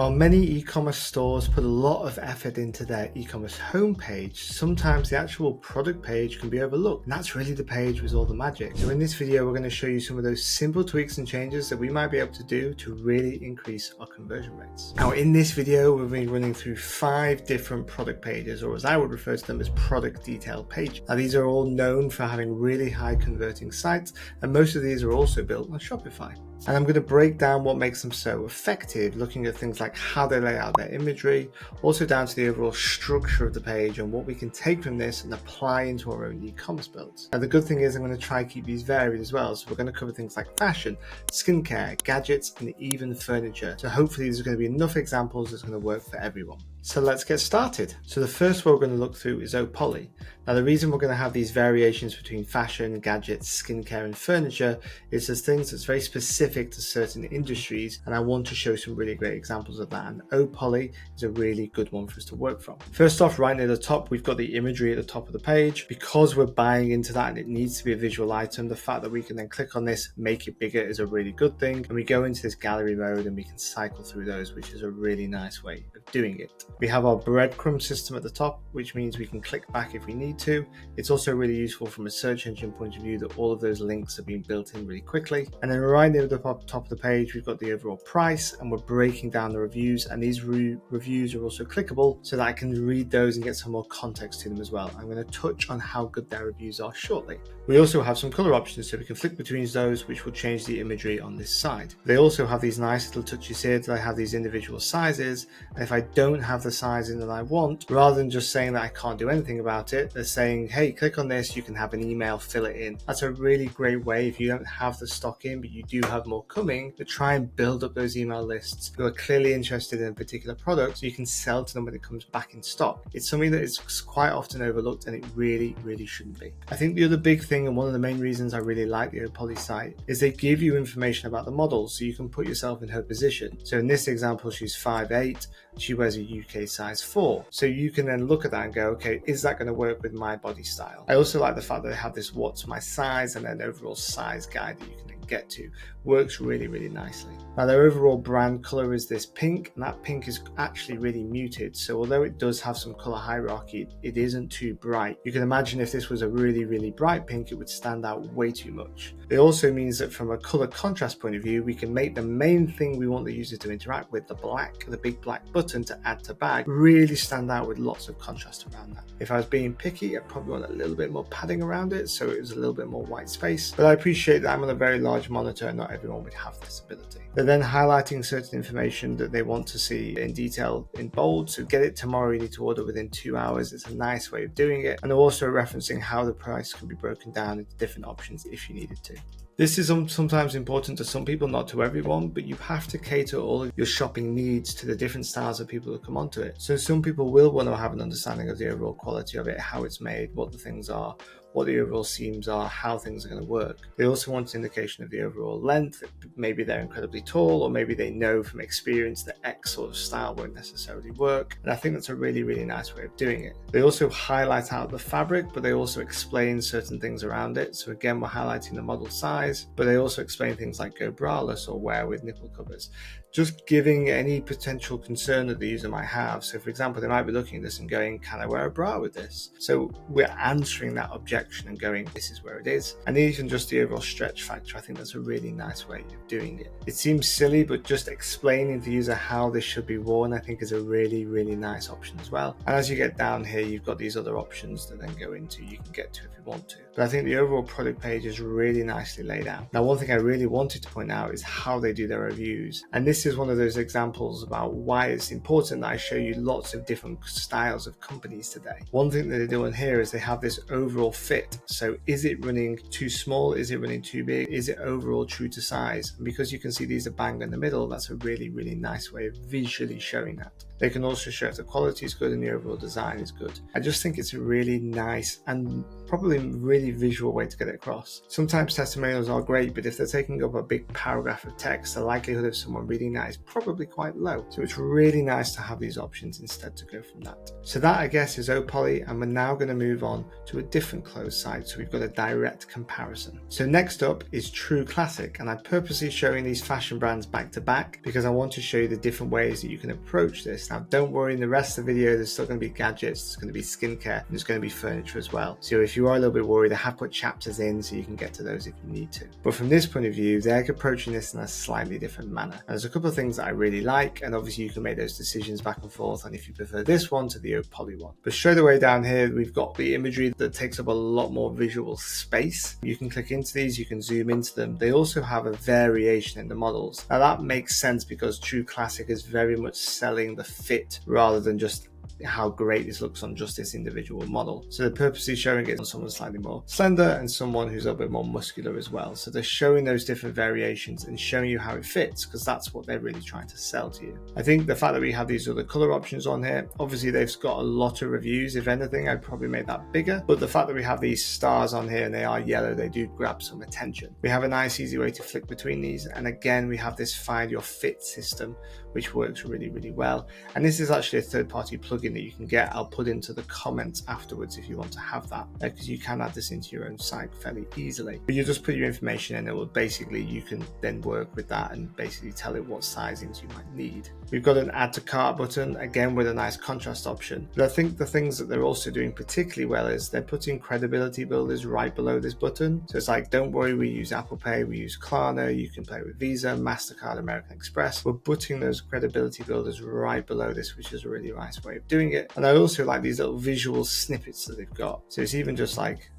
While many e-commerce stores put a lot of effort into their e-commerce homepage, sometimes the actual product page can be overlooked, and that's really the page with all the magic. So in this video, we're going to show you some of those simple tweaks and changes that we might be able to do to really increase our conversion rates. Now in this video, we'll be running through 5 different product pages, or as I would refer to them as product detail pages. Now these are all known for having really high converting sites, and most of these are also built on Shopify. And I'm going to break down what makes them so effective, looking at things like how they lay out their imagery, also down to the overall structure of the page and what we can take from this and apply into our own e-commerce builds. Now the good thing is I'm going to try to keep these varied as well, so we're going to cover things like fashion, skincare, gadgets, and even furniture. So hopefully there's going to be enough examples that's going to work for everyone. So let's get started. So the first one we're going to look through is Opoly. Now the reason we're going to have these variations between fashion, gadgets, skincare and furniture is there's things that's very specific to certain industries, and I want to show some really great examples of that, and Opoly is a really good one for us to work from. First off, right near the top we've got the imagery at the top of the page. Because we're buying into that and it needs to be a visual item, the fact that we can then click on this, make it bigger, is a really good thing, and we go into this gallery mode and we can cycle through those, which is a really nice way of doing it. We have our breadcrumb system at the top, which means we can click back if we need to. It's also really useful from a search engine point of view that all of those links are being built in really quickly. And then right near the top of the page, we've got the overall price, and we're breaking down the reviews, and these reviews are also clickable so that I can read those and get some more context to them as well. I'm going to touch on how good their reviews are shortly. We also have some color options, so we can flick between those, which will change the imagery on this side. They also have these nice little touches here that I have these individual sizes, and if I don't have the sizing that I want, rather than just saying that I can't do anything about it, they're saying, hey, click on this, you can have an email, fill it in. That's a really great way if you don't have the stock in, but you do have more coming, to try and build up those email lists who are clearly interested in a particular product so you can sell to them when it comes back in stock. It's something that is quite often overlooked, and it really shouldn't be. I think the other big thing, and one of the main reasons I really like the Opoly site, is they give you information about the model so you can put yourself in her position. So in this example, she's 5'8", she wears a UK size 4. So you can then look at that and go, okay, is that going to work with my body style? I also like the fact that they have this what's my size and then overall size guide that you can get to. Works really nicely. Now their overall brand color is this pink, and that pink is actually really muted, so although it does have some color hierarchy, it isn't too bright. You can imagine if this was a really bright pink, it would stand out way too much. It also means that from a color contrast point of view, we can make the main thing we want the user to interact with, the big black button to add to bag, really stand out with lots of contrast around that. If I was being picky, I'd probably want a little bit more padding around it so it was a little bit more white space, but I appreciate that I'm on a very large monitor and not everyone would have this ability. They're then highlighting certain information that they want to see in detail in bold, so get it tomorrow, you need to order within 2 hours. It's a nice way of doing it, and they're also referencing how the price can be broken down into different options if you needed to. This is sometimes important to some people, not to everyone, but you have to cater all of your shopping needs to the different styles of people who come onto it. So some people will want to have an understanding of the overall quality of it, how it's made, what the things are, what the overall seams are, how things are going to work. They also want an indication of the overall length. Maybe they're incredibly tall, or maybe they know from experience that X sort of style won't necessarily work. And I think that's a really nice way of doing it. They also highlight out the fabric, but they also explain certain things around it. So again, we're highlighting the model size, but they also explain things like go braless or wear with nipple covers. Just giving any potential concern that the user might have. So for example, they might be looking at this and going, can I wear a bra with this? So we're answering that objection and going, this is where it is. And even just the overall stretch factor, I think that's a really nice way of doing it. It seems silly, but just explaining to the user how this should be worn, I think is a really nice option as well. And as you get down here, you've got these other options that then go into, you can get to if you want to. But I think the overall product page is really nicely laid out. Now, one thing I really wanted to point out is how they do their reviews. And this is one of those examples about why it's important that I show you lots of different styles of companies today. One thing that they're doing here is they have this overall fit. So is it running too small? Is it running too big? Is it overall true to size? And because you can see these are bang in the middle, that's a really nice way of visually showing that. They can also show if the quality is good and the overall design is good. I just think it's a really nice and probably really visual way to get it across. Sometimes testimonials are great, but if they're taking up a big paragraph of text, the likelihood of someone reading seeing at is probably quite low. So it's really nice to have these options instead to go from that. So that, I guess, is Opoly, and we're now going to move on to a different closed site. So we've got a direct comparison. So next up is True Classic, and I'm purposely showing these fashion brands back to back because I want to show you the different ways that you can approach this. Now, don't worry, in the rest of the video, there's still going to be gadgets, there's going to be skincare, and there's going to be furniture as well. So if you are a little bit worried, I have put chapters in so you can get to those if you need to. But from this point of view, they're approaching this in a slightly different manner. And there's a couple of things that I really like, and obviously you can make those decisions back and forth on if you prefer this one to the Opoly one. But straight away down here, we've got the imagery that takes up a lot more visual space. You can click into these, you can zoom into them. They also have a variation in the models. Now that makes sense because True Classic is very much selling the fit rather than just how great this looks on just this individual model. So they're purposely showing it on someone slightly more slender and someone who's a bit more muscular as well. So they're showing those different variations and showing you how it fits, because that's what they're really trying to sell to you. I think the fact that we have these other color options on here, obviously they've got a lot of reviews. If anything, I'd probably make that bigger, but the fact that we have these stars on here and they are yellow, they do grab some attention. We have a nice easy way to flick between these, and again we have this find your fit system, which works really well. And this is actually a third-party plugin that you can get. I'll put into the comments afterwards if you want to have that, because you can add this into your own site fairly easily. But you just put your information in, it will basically, you can then work with that and basically tell it what sizings you might need. We've got an add to cart button, again with a nice contrast option. But I think the things that they're also doing particularly well is they're putting credibility builders right below this button. So it's like, don't worry, we use Apple Pay, we use Klarna, you can play with Visa, MasterCard, American Express. We're putting those credibility builders right below this, which is a really nice way of doing it. And I also like these little visual snippets that they've got. So it's even just like,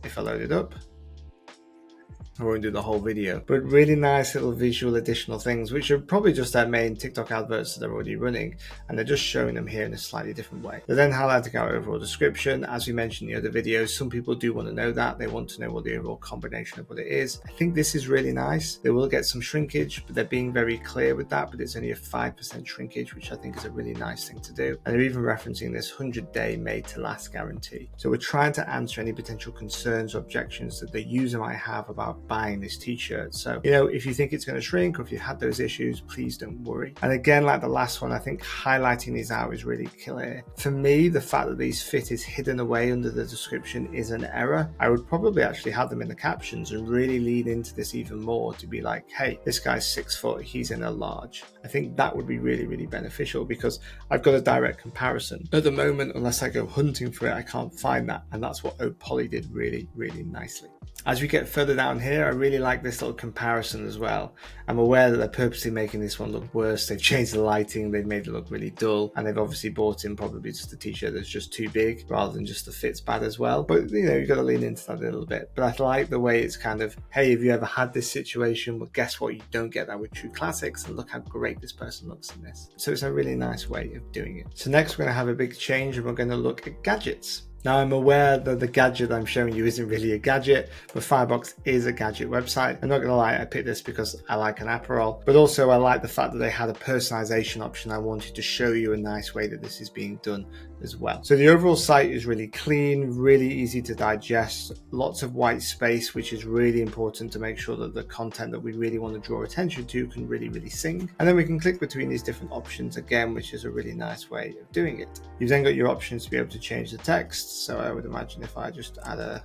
if I load it up, I won't do the whole video, but really nice little visual additional things, which are probably just their main TikTok adverts that they're already running, and they're just showing them here in a slightly different way. They're then highlighting our overall description. As we mentioned in the other videos, some people do want to know that. They want to know what the overall combination of what it is. I think this is really nice. They will get some shrinkage, but they're being very clear with that, but it's only a 5% shrinkage, which I think is a really nice thing to do. And they're even referencing this 100-day made to last guarantee. So we're trying to answer any potential concerns or objections that the user might have about buying this t-shirt. So, if you think it's going to shrink or if you've had those issues, please don't worry. And again, like the last one, I think highlighting these out is really clear. For me, the fact that these fit is hidden away under the description is an error. I would probably actually have them in the captions and really lean into this even more to be like, hey, this guy's 6 foot, he's in a large. I think that would be really beneficial, because I've got a direct comparison. At the moment, unless I go hunting for it, I can't find that. And that's what Opoly did really nicely. As we get further down here, I really like this little comparison as well. I'm aware that they're purposely making this one look worse. They've changed the lighting, they've made it look really dull, and they've obviously bought in probably just a t-shirt that's just too big rather than just the fit's bad as well. But you've got to lean into that a little bit. But I like the way it's kind of, hey, have you ever had this situation? Well, guess what? You don't get that with True Classics, and look how great this person looks in this. So it's a really nice way of doing it. So next we're going to have a big change, and we're going to look at gadgets. Now, I'm aware that the gadget I'm showing you isn't really a gadget, but Firebox is a gadget website. I'm not going to lie, I picked this because I like an Aperol, but also I like the fact that they had a personalization option. I wanted to show you a nice way that this is being done as well. So the overall site is really clean, really easy to digest, lots of white space, which is really important to make sure that the content that we really want to draw attention to can really sing. And then we can click between these different options again, which is a really nice way of doing it. You've then got your options to be able to change the text. So I would imagine if I just add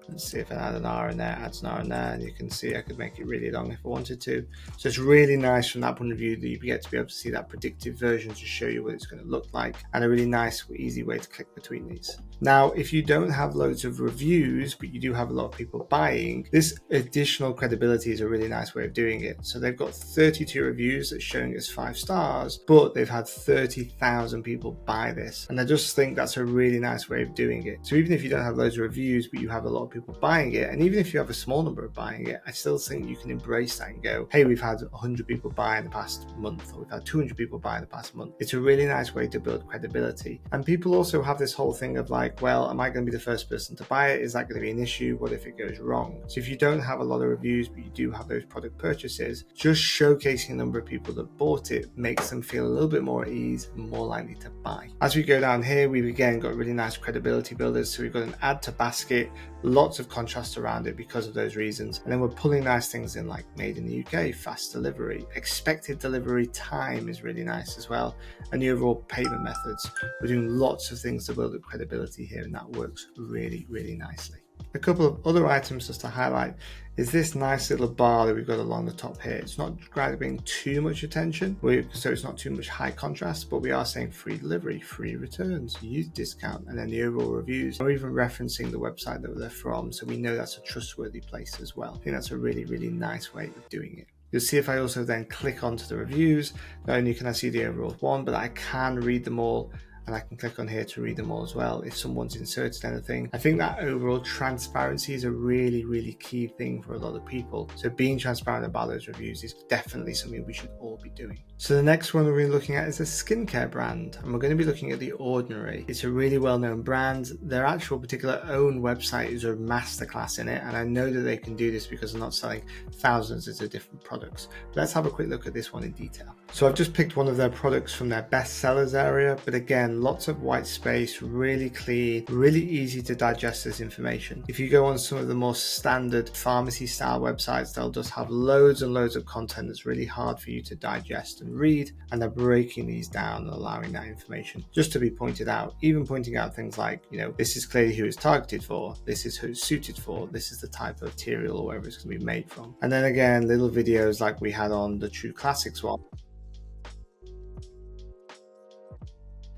let's see if I add an R in there, adds an R in there, and you can see I could make it really long if I wanted to. So it's really nice from that point of view that you get to be able to see that predictive version to show you what it's going to look like, and a really nice, easy way to click between these. Now, if you don't have loads of reviews, but you do have a lot of people buying, this additional credibility is a really nice way of doing it. So they've got 32 reviews that's showing us 5 stars, but they've had 30,000 people buy this. And I just think that's a really nice way of doing it. So even if you don't have loads of reviews, but you have a lot of people buying it, and even if you have a small number of buying it, I still think you can embrace that and go, hey, we've had 100 people buy in the past month, or we've had 200 people buy in the past month. It's a really nice way to build credibility. And people also have this whole thing of like, well, am I going to be the first person to buy it? Is that going to be an issue? What if it goes wrong? So if you don't have a lot of reviews, but you do have those product purchases, just showcasing the number of people that bought it makes them feel a little bit more at ease and more likely to buy. As we go down here, we've again got really nice credibility builders. So we've got an add to basket, lots lots of contrast around it because of those reasons. And then we're pulling nice things in like made in the UK, fast delivery, expected delivery time is really nice as well, and the overall payment methods. We're doing lots of things to build up credibility here, and that works really, really nicely. A couple of other items just to highlight is this nice little bar that we've got along the top here. It's not grabbing too much attention, so it's not too much high contrast, but we are saying free delivery, free returns, use discount, and then the overall reviews, or even referencing the website that they're from, so we know that's a trustworthy place as well. I think that's a really, really nice way of doing it. You'll see if I also then click onto the reviews, not only can I see the overall one, but I can read them all, and I can click on here to read them all as well if someone's inserted anything. I think that overall transparency is a really, really key thing for a lot of people. So being transparent about those reviews is definitely something we should all be doing. So the next one we're looking at is a skincare brand, and we're going to be looking at The Ordinary. It's a really well-known brand. Their actual particular own website is a masterclass in it, and I know that they can do this because they're not selling thousands of different products. But let's have a quick look at this one in detail. So I've just picked one of their products from their best sellers area, but again, lots of white space, really clean, really easy to digest this information. If you go on some of the more standard pharmacy style websites, they'll just have loads and loads of content that's really hard for you to digest and read, and they're breaking these down and allowing that information just to be pointed out, even pointing out things like, this is clearly who it's targeted for, this is who it's suited for, this is the type of material or wherever it's going to be made from. And then again, little videos like we had on the True Classics one.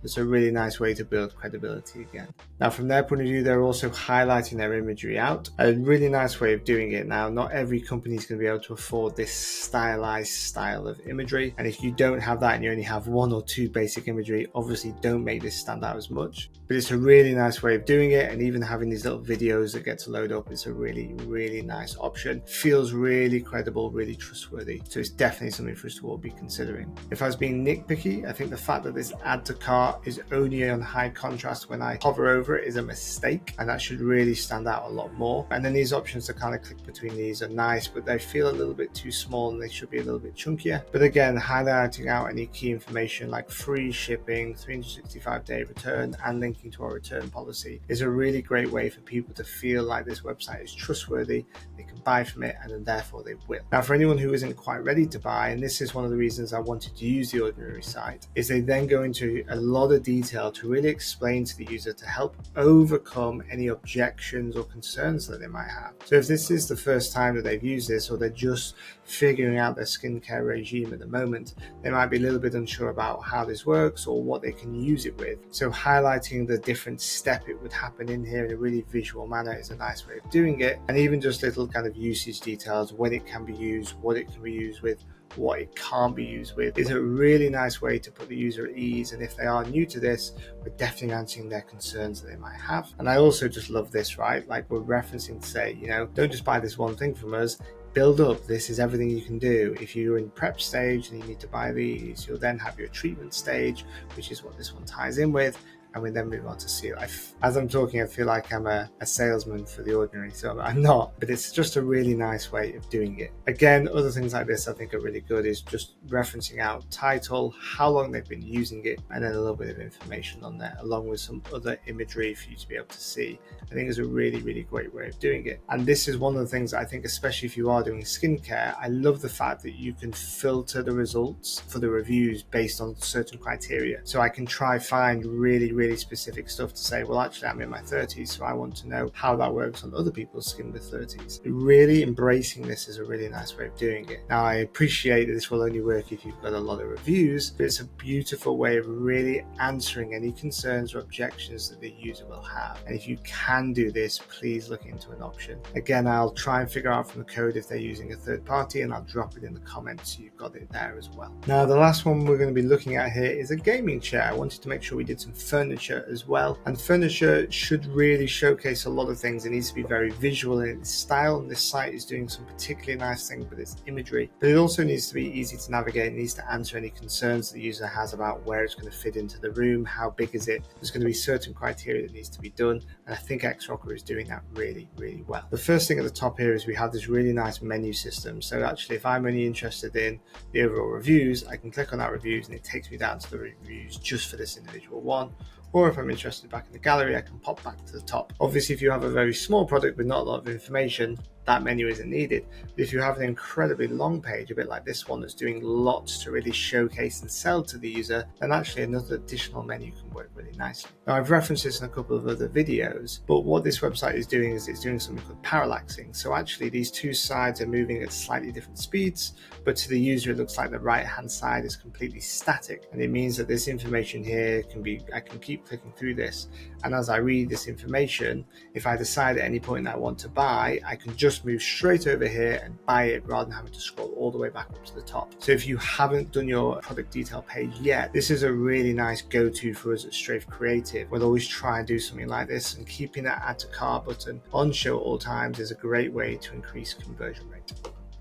It's a really nice way to build credibility again. Now, from their point of view, they're also highlighting their imagery out. A really nice way of doing it. Now, not every company is going to be able to afford this stylized style of imagery. And if you don't have that and you only have one or two basic imagery, obviously don't make this stand out as much. But it's a really nice way of doing it. And even having these little videos that get to load up is a really, really nice option. Feels really credible, really trustworthy. So it's definitely something for us to all be considering. If I was being nitpicky, I think the fact that this add to cart is only on high contrast when I hover over it is a mistake, and that should really stand out a lot more. And then these options to kind of click between these are nice, but they feel a little bit too small and they should be a little bit chunkier. But again, highlighting out any key information like free shipping, 365-day return, and linking to our return policy is a really great way for people to feel like this website is trustworthy, they can buy from it, and then therefore they will. Now, for anyone who isn't quite ready to buy, and this is one of the reasons I wanted to use The Ordinary site, is they then go into a lot of detail to really explain to the user to help overcome any objections or concerns that they might have. So if this is the first time that they've used this, or they're just figuring out their skincare regime at the moment, they might be a little bit unsure about how this works or what they can use it with. So highlighting the different step it would happen in here in a really visual manner is a nice way of doing it. And even just little kind of usage details, when it can be used, what it can be used with, what it can't be used with, is a really nice way to put the user at ease. And if they are new to this, we're definitely answering their concerns that they might have. And I also just love this, right? Like we're referencing to say, don't just buy this one thing from us, build up. This is everything you can do. If you're in prep stage and you need to buy these, you'll then have your treatment stage, which is what this one ties in with. And we then move on to Seal. As I'm talking, I feel like I'm a salesman for The Ordinary, so I'm not, but it's just a really nice way of doing it. Again, other things like this I think are really good is just referencing out title, how long they've been using it, and then a little bit of information on there, along with some other imagery for you to be able to see. I think it's a really, really great way of doing it. And this is one of the things that I think, especially if you are doing skincare, I love the fact that you can filter the results for the reviews based on certain criteria. So I can find really specific stuff to say, well, actually I'm in my 30s, so I want to know how that works on other people's skin with 30s. Really embracing this is a really nice way of doing it. Now, I appreciate that this will only work if you've got a lot of reviews, but it's a beautiful way of really answering any concerns or objections that the user will have. And if you can do this, please look into an option. Again, I'll try and figure out from the code if they're using a third party, and I'll drop it in the comments so you've got it there as well. Now, the last one we're going to be looking at here is a gaming chair. I wanted to make sure we did some furniture as well, and furniture should really showcase a lot of things. It needs to be very visual in its style, and this site is doing some particularly nice things with its imagery, but it also needs to be easy to navigate. It needs to answer any concerns the user has about where it's going to fit into the room, how big is it. There's going to be certain criteria that needs to be done, and I think Xrocker is doing that really well. The first thing at the top here is we have this really nice menu system. So actually, if I'm only interested in the overall reviews, I can click on that reviews and it takes me down to the reviews just for this individual one. or if I'm interested back in the gallery, I can pop back to the top. Obviously, if you have a very small product with not a lot of information, that menu isn't needed. But if you have an incredibly long page, a bit like this one that's doing lots to really showcase and sell to the user, then actually another additional menu can work really nicely. Now, I've referenced this in a couple of other videos, but what this website is doing is it's doing something called parallaxing. So actually these two sides are moving at slightly different speeds, but to the user it looks like the right hand side is completely static, and it means that this information here I can keep clicking through this, and as I read this information, if I decide at any point that I want to buy, I can just move straight over here and buy it rather than having to scroll all the way back up to the top. So if you haven't done your product detail page yet, this is a really nice go-to for us at Strafe Creative. We'll always try and do something like this, and keeping that add to cart button on show at all times is a great way to increase conversion rate.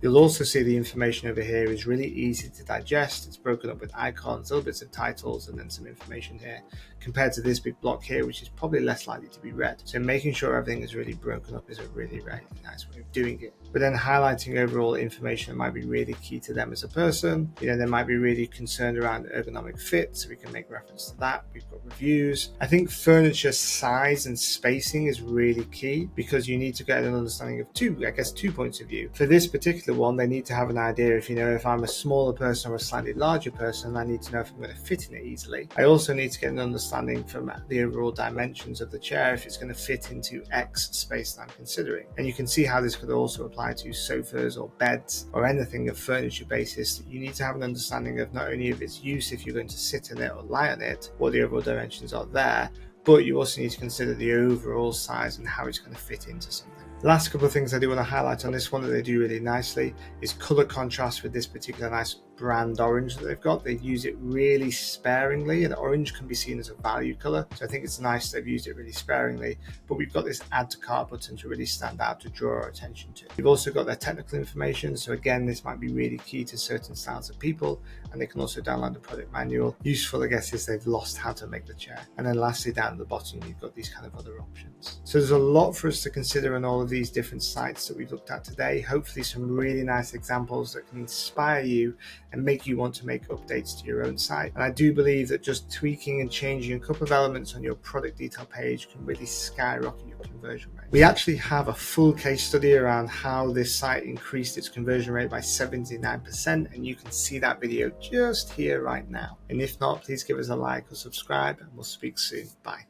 You'll also see the information over here is really easy to digest. It's broken up with icons, little bits of titles, and then some information here, compared to this big block here, which is probably less likely to be read. So making sure everything is really broken up is a really, really nice way of doing it. But then highlighting overall information that might be really key to them as a person. They might be really concerned around ergonomic fit, so we can make reference to that. We've got reviews. I think furniture size and spacing is really key, because you need to get an understanding of two points of view. For this particular one, they need to have an idea if I'm a smaller person or a slightly larger person, I need to know if I'm going to fit in it easily. I also need to get an understanding from the overall dimensions of the chair, if it's going to fit into X space that I'm considering. And you can see how this could also apply to sofas or beds or anything of furniture basis. You need to have an understanding of not only of its use, if you're going to sit in it or lie on it, what the overall dimensions are there, but you also need to consider the overall size and how it's going to fit into something. The last couple of things I do want to highlight on this one that they do really nicely is color contrast with this particular nice brand orange that they've got. They use it really sparingly, and orange can be seen as a value color, so I think it's nice they've used it really sparingly. But we've got this add to cart button to really stand out, to draw our attention to. We've also got their technical information, so again this might be really key to certain styles of people, and they can also download the product manual. Useful, I guess, is they've lost how to make the chair. And then lastly, down at the bottom you've got these kind of other options. So there's a lot for us to consider on all of these different sites that we've looked at today. Hopefully some really nice examples that can inspire you and make you want to make updates to your own site. And I do believe that just tweaking and changing a couple of elements on your product detail page can really skyrocket your conversion rate. We actually have a full case study around how this site increased its conversion rate by 79%, and you can see that video just here right now. And if not, please give us a like or subscribe, and we'll speak soon. Bye.